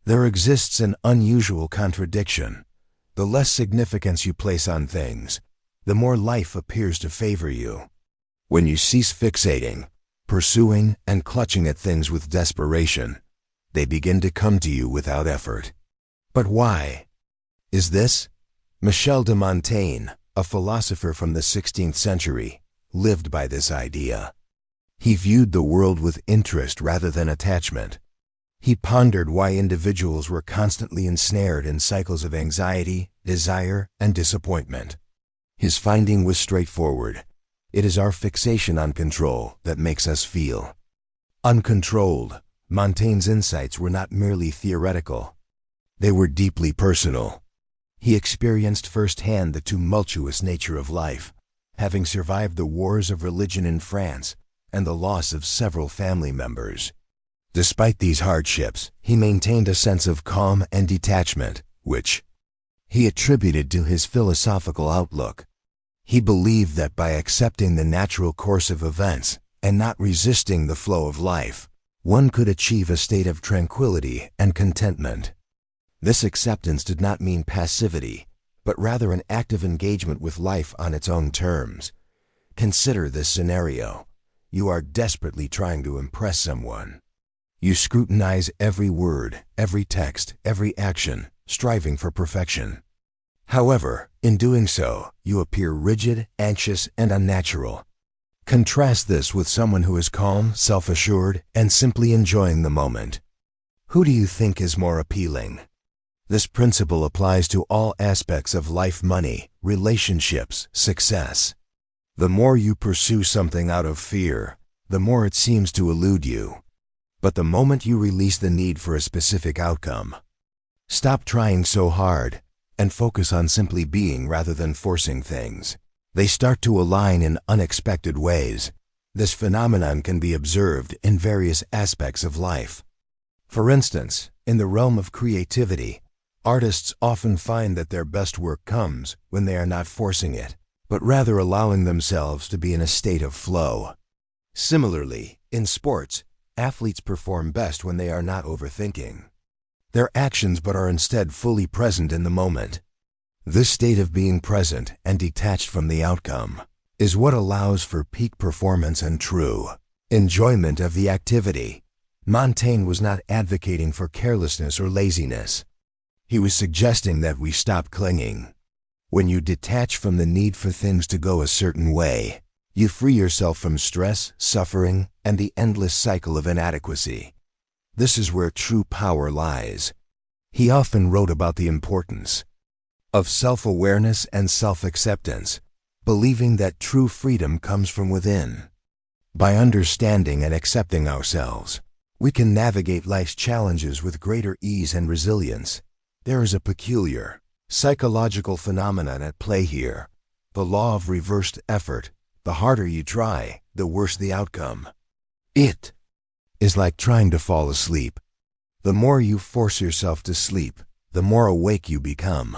There exists an unusual contradiction. The less significance you place on things, the more life appears to favor you. When you cease fixating, pursuing, and clutching at things with desperation, they begin to come to you without effort. But why is this? Michel de Montaigne, a philosopher from the 16th century, lived by this idea. He viewed the world with interest rather than attachment. He pondered why individuals were constantly ensnared in cycles of anxiety, desire, and disappointment. His finding was straightforward. It is our fixation on control that makes us feel uncontrolled. Montaigne's insights were not merely theoretical. They were deeply personal. He experienced firsthand the tumultuous nature of life, having survived the wars of religion in France and the loss of several family members. Despite these hardships, he maintained a sense of calm and detachment, which he attributed to his philosophical outlook. He believed that by accepting the natural course of events and not resisting the flow of life, one could achieve a state of tranquility and contentment. This acceptance did not mean passivity, but rather an active engagement with life on its own terms. Consider this scenario. You are desperately trying to impress someone. You scrutinize every word, every text, every action, striving for perfection. However, in doing so, you appear rigid, anxious, and unnatural. Contrast this with someone who is calm, self-assured, and simply enjoying the moment. Who do you think is more appealing? This principle applies to all aspects of life: money, relationships, success. The more you pursue something out of fear, the more it seems to elude you. But the moment you release the need for a specific outcome, stop trying so hard, and focus on simply being rather than forcing things, they start to align in unexpected ways. This phenomenon can be observed in various aspects of life. For instance, in the realm of creativity, artists often find that their best work comes when they are not forcing it, but rather allowing themselves to be in a state of flow. Similarly, in sports, athletes perform best when they are not overthinking their actions but are instead fully present in the moment. This state of being present and detached from the outcome is what allows for peak performance and true enjoyment of the activity. Montaigne was not advocating for carelessness or laziness. He was suggesting that we stop clinging. When you detach from the need for things to go a certain way, you free yourself from stress, suffering, and the endless cycle of inadequacy. This is where true power lies. He often wrote about the importance of self-awareness and self-acceptance, believing that true freedom comes from within. By understanding and accepting ourselves, we can navigate life's challenges with greater ease and resilience. There is a peculiar psychological phenomenon at play here, the law of reversed effort. The harder you try, the worse the outcome. It is like trying to fall asleep. The more you force yourself to sleep, the more awake you become.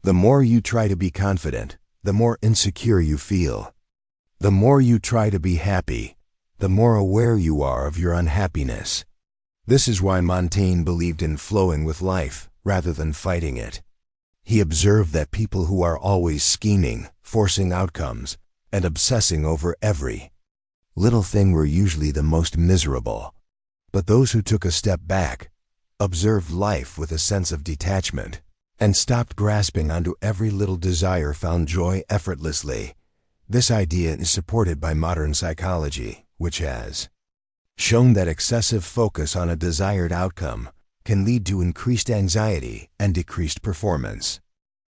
The more you try to be confident, the more insecure you feel. The more you try to be happy, the more aware you are of your unhappiness. This is why Montaigne believed in flowing with life rather than fighting it. He observed that people who are always scheming, forcing outcomes, and obsessing over every little thing were usually the most miserable. But those who took a step back, observed life with a sense of detachment, and stopped grasping onto every little desire found joy effortlessly. This idea is supported by modern psychology, which has shown that excessive focus on a desired outcome can lead to increased anxiety and decreased performance.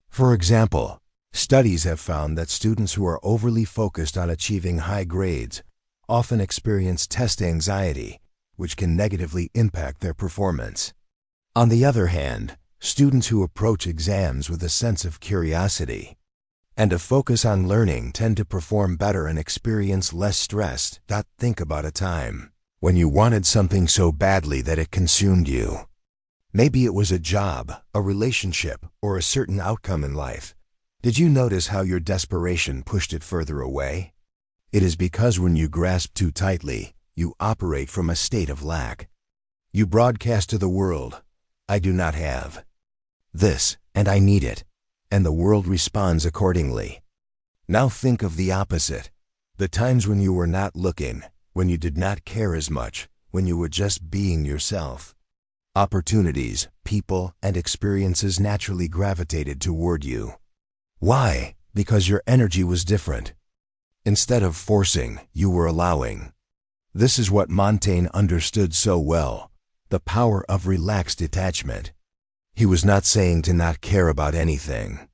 For example, studies have found that students who are overly focused on achieving high grades often experience test anxiety, which can negatively impact their performance. On the other hand, students who approach exams with a sense of curiosity and a focus on learning tend to perform better and experience less stress. Think about a time when you wanted something so badly that it consumed you. Maybe it was a job, a relationship, or a certain outcome in life. Did you notice how your desperation pushed it further away? It is because when you grasp too tightly, you operate from a state of lack. You broadcast to the world, I do not have this, and I need it, and the world responds accordingly. Now think of the opposite. The times when you were not looking, when you did not care as much, when you were just being yourself. Opportunities, people, and experiences naturally gravitated toward you. Why? Because your energy was different. Instead of forcing, you were allowing. This is what Montaigne understood so well, the power of relaxed detachment. He was not saying to not care about anything.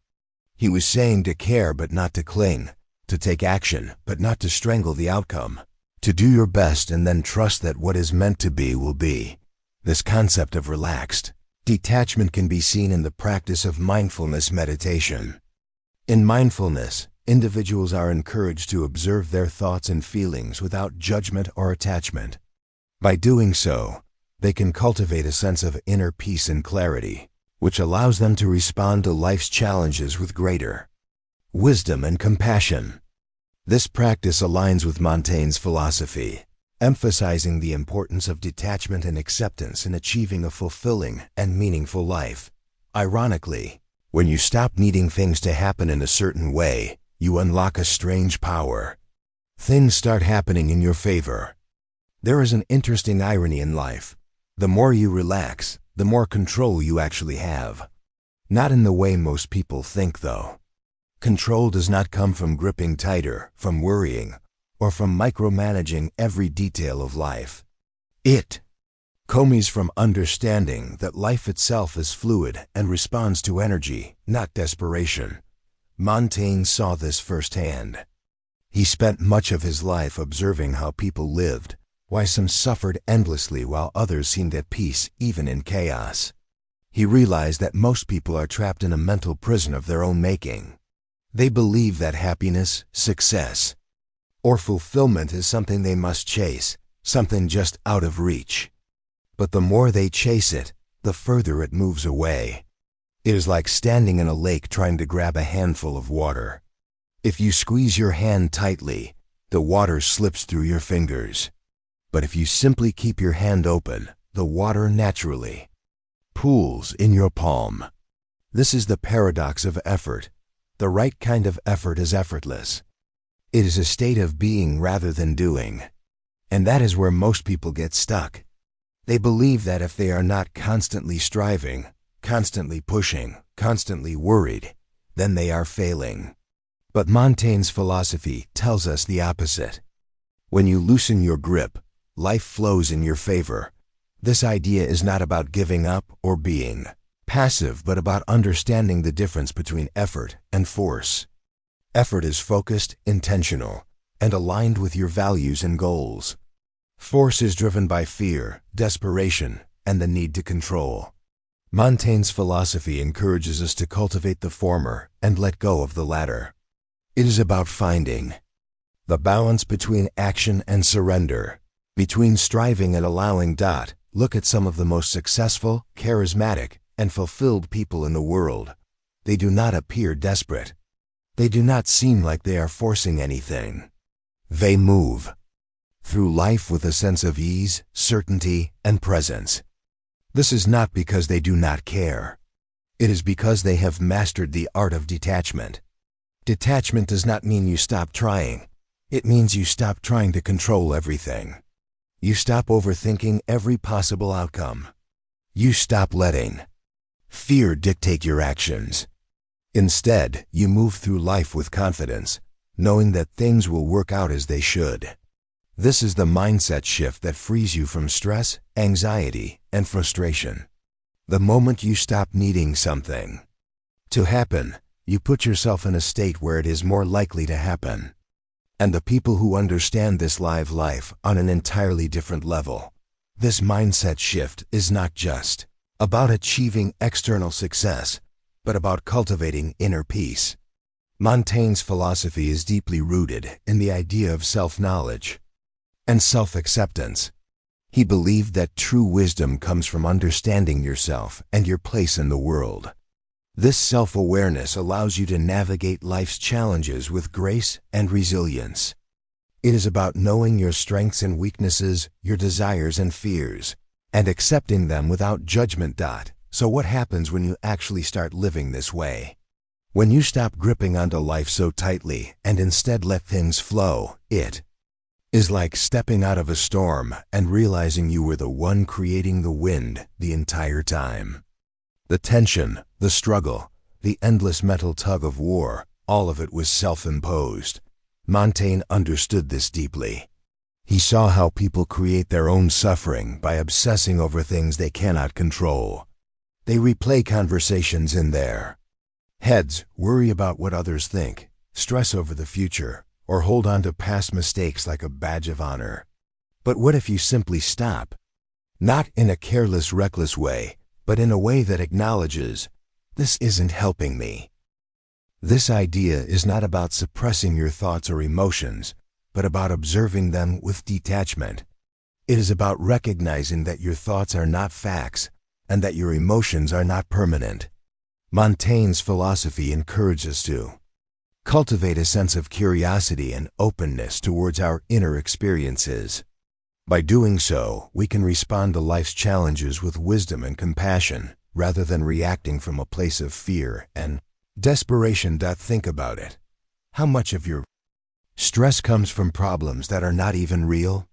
He was saying to care but not to cling, to take action but not to strangle the outcome, to do your best and then trust that what is meant to be will be. This concept of relaxed detachment can be seen in the practice of mindfulness meditation. In mindfulness, individuals are encouraged to observe their thoughts and feelings without judgment or attachment. By doing so, they can cultivate a sense of inner peace and clarity, which allows them to respond to life's challenges with greater wisdom and compassion. This practice aligns with Montaigne's philosophy, emphasizing the importance of detachment and acceptance in achieving a fulfilling and meaningful life. Ironically, when you stop needing things to happen in a certain way, you unlock a strange power. Things start happening in your favor. There is an interesting irony in life. The more you relax, the more control you actually have. Not in the way most people think, though. Control does not come from gripping tighter, from worrying, or from micromanaging every detail of life. It comes from understanding that life itself is fluid and responds to energy, not desperation. Montaigne saw this firsthand. He spent much of his life observing how people lived, why some suffered endlessly while others seemed at peace even in chaos. He realized that most people are trapped in a mental prison of their own making. They believe that happiness, success, or fulfillment is something they must chase, something just out of reach. But the more they chase it, the further it moves away. It is like standing in a lake trying to grab a handful of water. If you squeeze your hand tightly, the water slips through your fingers. But if you simply keep your hand open, the water naturally pools in your palm. This is the paradox of effort. The right kind of effort is effortless. It is a state of being rather than doing. And that is where most people get stuck. They believe that if they are not constantly striving, constantly pushing, constantly worried, then they are failing. But Montaigne's philosophy tells us the opposite. When you loosen your grip, life flows in your favor. This idea is not about giving up or being passive, but about understanding the difference between effort and force. Effort is focused, intentional, and aligned with your values and goals. Force is driven by fear, desperation, and the need to control. Montaigne's philosophy encourages us to cultivate the former and let go of the latter. It is about finding the balance between action and surrender, between striving and allowing. Look at some of the most successful, charismatic, and fulfilled people in the world. They do not appear desperate. They do not seem like they are forcing anything. They move through life with a sense of ease, certainty, and presence. This is not because they do not care. It is because they have mastered the art of detachment. Detachment does not mean you stop trying. It means you stop trying to control everything. You stop overthinking every possible outcome. You stop letting fear dictate your actions. Instead, you move through life with confidence, knowing that things will work out as they should. This is the mindset shift that frees you from stress, anxiety, and frustration. The moment you stop needing something to happen, you put yourself in a state where it is more likely to happen. And the people who understand this live life on an entirely different level. This mindset shift is not just about achieving external success, but about cultivating inner peace. Montaigne's philosophy is deeply rooted in the idea of self-knowledge and self-acceptance. He believed that true wisdom comes from understanding yourself and your place in the world. This self-awareness allows you to navigate life's challenges with grace and resilience. It is about knowing your strengths and weaknesses, your desires and fears, and accepting them without judgment. So what happens when you actually start living this way? When you stop gripping onto life so tightly and instead let things flow, it is like stepping out of a storm and realizing you were the one creating the wind the entire time. The tension, the struggle, the endless mental tug of war, all of it was self-imposed. Montaigne understood this deeply. He saw how people create their own suffering by obsessing over things they cannot control. They replay conversations in their heads, worry about what others think, stress over the future, or hold on to past mistakes like a badge of honor. But what if you simply stop? Not in a careless, reckless way, but in a way that acknowledges, this isn't helping me. This idea is not about suppressing your thoughts or emotions, but about observing them with detachment. It is about recognizing that your thoughts are not facts and that your emotions are not permanent. Montaigne's philosophy encourages us to cultivate a sense of curiosity and openness towards our inner experiences. By doing so, we can respond to life's challenges with wisdom and compassion, rather than reacting from a place of fear and desperation. Think about it. How much of your stress comes from problems that are not even real?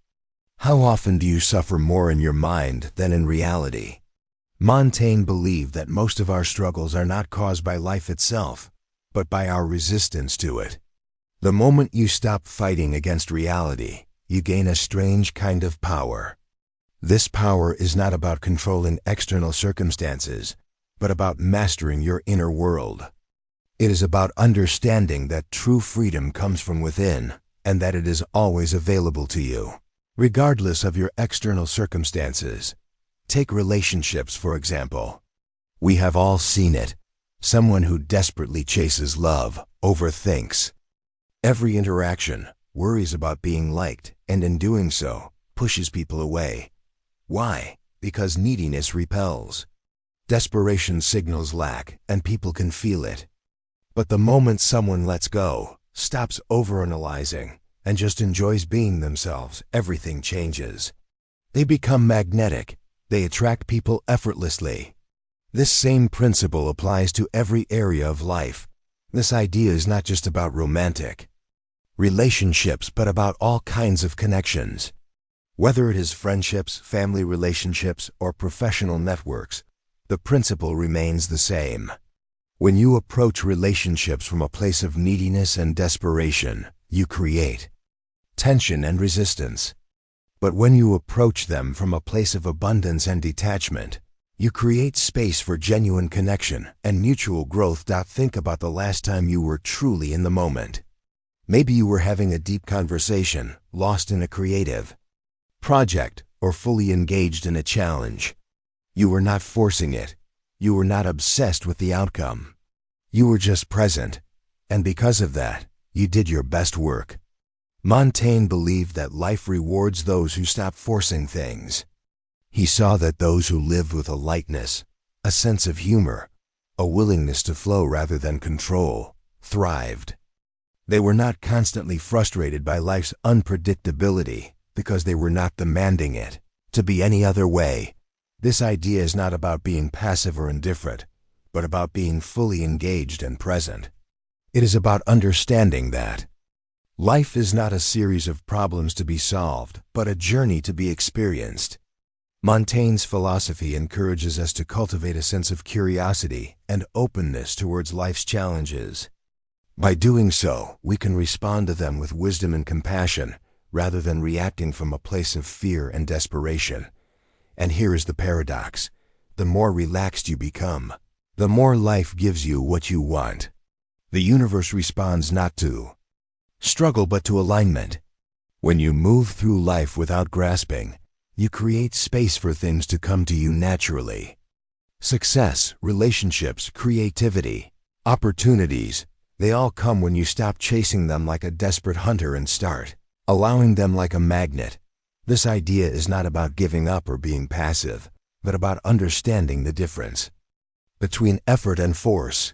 How often do you suffer more in your mind than in reality? Montaigne believed that most of our struggles are not caused by life itself, but by our resistance to it. The moment you stop fighting against reality, you gain a strange kind of power. This power is not about controlling external circumstances, but about mastering your inner world. It is about understanding that true freedom comes from within, and that it is always available to you, regardless of your external circumstances. Take relationships, for example. We have all seen it. Someone who desperately chases love overthinks every interaction, worries about being liked, and in doing so, pushes people away. Why? Because neediness repels. Desperation signals lack, and people can feel it. But the moment someone lets go, stops overanalyzing, and just enjoys being themselves, everything changes. They become magnetic. They attract people effortlessly. This same principle applies to every area of life. This idea is not just about romantic relationships, but about all kinds of connections. Whether it is friendships, family relationships, or professional networks, the principle remains the same. When you approach relationships from a place of neediness and desperation, you create tension and resistance. But when you approach them from a place of abundance and detachment, you create space for genuine connection and mutual growth. Think about the last time you were truly in the moment. Maybe you were having a deep conversation, lost in a creative project, or fully engaged in a challenge. You were not forcing it. You were not obsessed with the outcome. You were just present, and because of that, you did your best work. Montaigne believed that life rewards those who stop forcing things. He saw that those who lived with a lightness, a sense of humor, a willingness to flow rather than control, thrived. They were not constantly frustrated by life's unpredictability because they were not demanding it to be any other way. This idea is not about being passive or indifferent, but about being fully engaged and present. It is about understanding that life is not a series of problems to be solved, but a journey to be experienced. Montaigne's philosophy encourages us to cultivate a sense of curiosity and openness towards life's challenges. By doing so, we can respond to them with wisdom and compassion, rather than reacting from a place of fear and desperation. And here is the paradox. The more relaxed you become, the more life gives you what you want. The universe responds not to struggle but to alignment. When you move through life without grasping, you create space for things to come to you naturally. Success, relationships, creativity, opportunities, they all come when you stop chasing them like a desperate hunter and start allowing them like a magnet. This idea is not about giving up or being passive, but about understanding the difference between effort and force.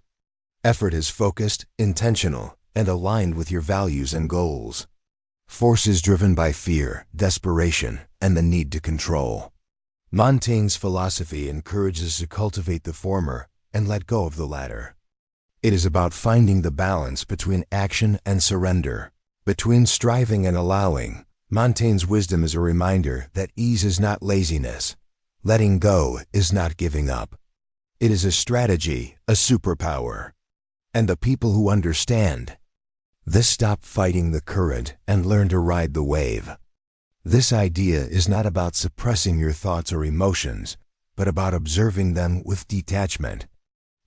Effort is focused, intentional, and aligned with your values and goals. Force is driven by fear, desperation, and the need to control. Montaigne's philosophy encourages to cultivate the former and let go of the latter. It is about finding the balance between action and surrender, between striving and allowing. Montaigne's wisdom is a reminder that ease is not laziness. Letting go is not giving up. It is a strategy, a superpower. And the people who understand this stop fighting the current and learn to ride the wave. This idea is not about suppressing your thoughts or emotions, but about observing them with detachment.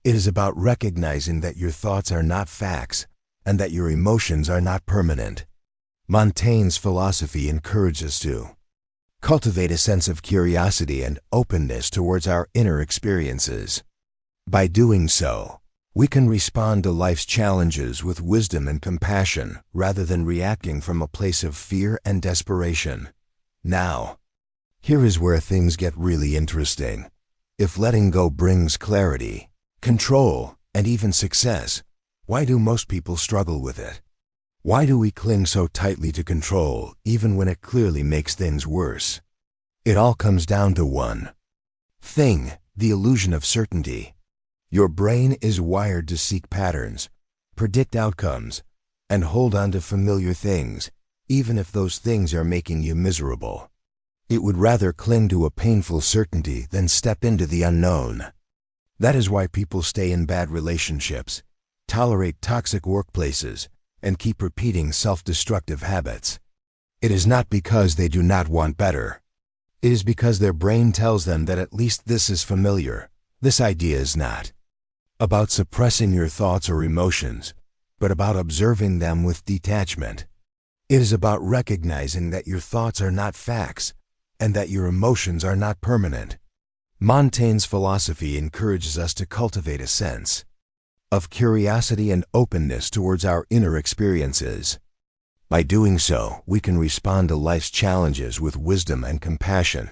It is about recognizing that your thoughts are not facts and that your emotions are not permanent. Montaigne's philosophy encourages us to cultivate a sense of curiosity and openness towards our inner experiences. By doing so, we can respond to life's challenges with wisdom and compassion rather than reacting from a place of fear and desperation. Now, here is where things get really interesting. If letting go brings clarity, control, and even success, why do most people struggle with it? Why do we cling so tightly to control even when it clearly makes things worse? It all comes down to one thing: the illusion of certainty. Your brain is wired to seek patterns, predict outcomes, and hold on to familiar things, even if those things are making you miserable. It would rather cling to a painful certainty than step into the unknown. That is why people stay in bad relationships, tolerate toxic workplaces, and keep repeating self-destructive habits. It is not because they do not want better. It is because their brain tells them that at least this is familiar. This idea is not about suppressing your thoughts or emotions, but about observing them with detachment. It is about recognizing that your thoughts are not facts and that your emotions are not permanent. Montaigne's philosophy encourages us to cultivate a sense of curiosity and openness towards our inner experiences. By doing so, we can respond to life's challenges with wisdom and compassion,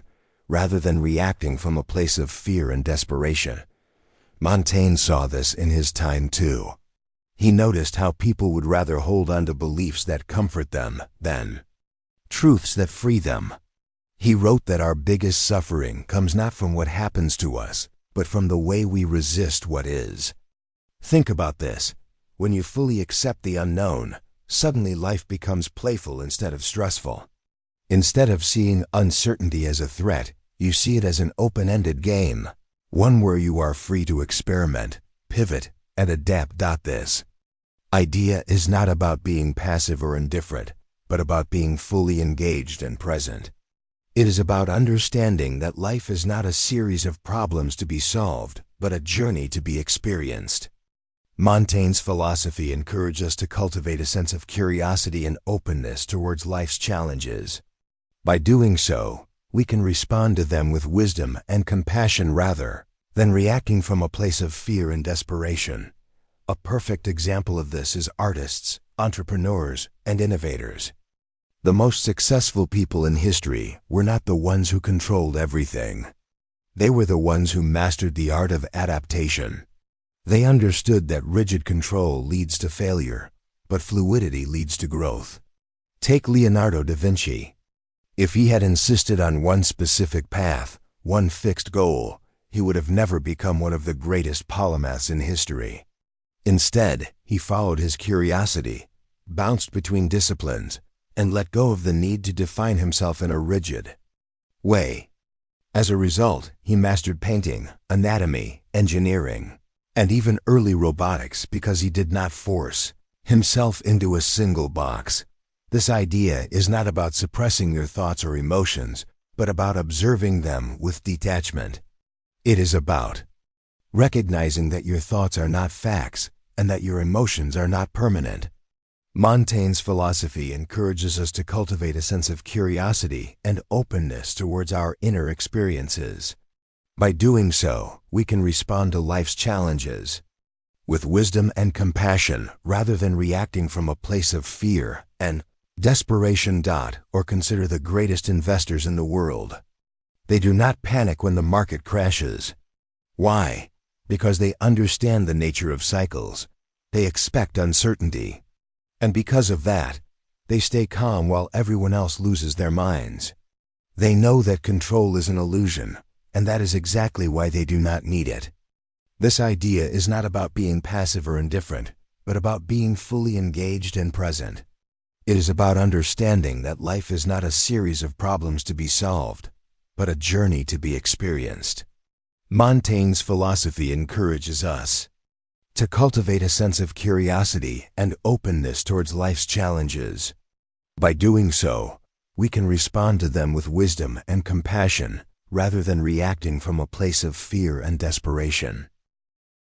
rather than reacting from a place of fear and desperation. Montaigne saw this in his time too. He noticed how people would rather hold on to beliefs that comfort them than truths that free them. He wrote that our biggest suffering comes not from what happens to us, but from the way we resist what is. Think about this. When you fully accept the unknown, suddenly life becomes playful instead of stressful. Instead of seeing uncertainty as a threat, you see it as an open-ended game, one where you are free to experiment, pivot, and adapt. This idea is not about being passive or indifferent, but about being fully engaged and present. It is about understanding that life is not a series of problems to be solved, but a journey to be experienced. Montaigne's philosophy encourages us to cultivate a sense of curiosity and openness towards life's challenges. By doing so, we can respond to them with wisdom and compassion rather than reacting from a place of fear and desperation. A perfect example of this is artists, entrepreneurs, and innovators. The most successful people in history were not the ones who controlled everything. They were the ones who mastered the art of adaptation. They understood that rigid control leads to failure, but fluidity leads to growth. Take Leonardo da Vinci. If he had insisted on one specific path, one fixed goal, he would have never become one of the greatest polymaths in history. Instead, he followed his curiosity, bounced between disciplines, and let go of the need to define himself in a rigid way. As a result, he mastered painting, anatomy, engineering, and even early robotics because he did not force himself into a single box. This idea is not about suppressing your thoughts or emotions, but about observing them with detachment. It is about recognizing that your thoughts are not facts and that your emotions are not permanent. Montaigne's philosophy encourages us to cultivate a sense of curiosity and openness towards our inner experiences. By doing so, we can respond to life's challenges with wisdom and compassion rather than reacting from a place of fear and desperation. Or consider the greatest investors in the world. They do not panic when the market crashes. Why? Because they understand the nature of cycles. They expect uncertainty. And because of that, they stay calm while everyone else loses their minds. They know that control is an illusion, and that is exactly why they do not need it. This idea is not about being passive or indifferent, but about being fully engaged and present. It is about understanding that life is not a series of problems to be solved, but a journey to be experienced. Montaigne's philosophy encourages us to cultivate a sense of curiosity and openness towards life's challenges. By doing so, we can respond to them with wisdom and compassion rather than reacting from a place of fear and desperation.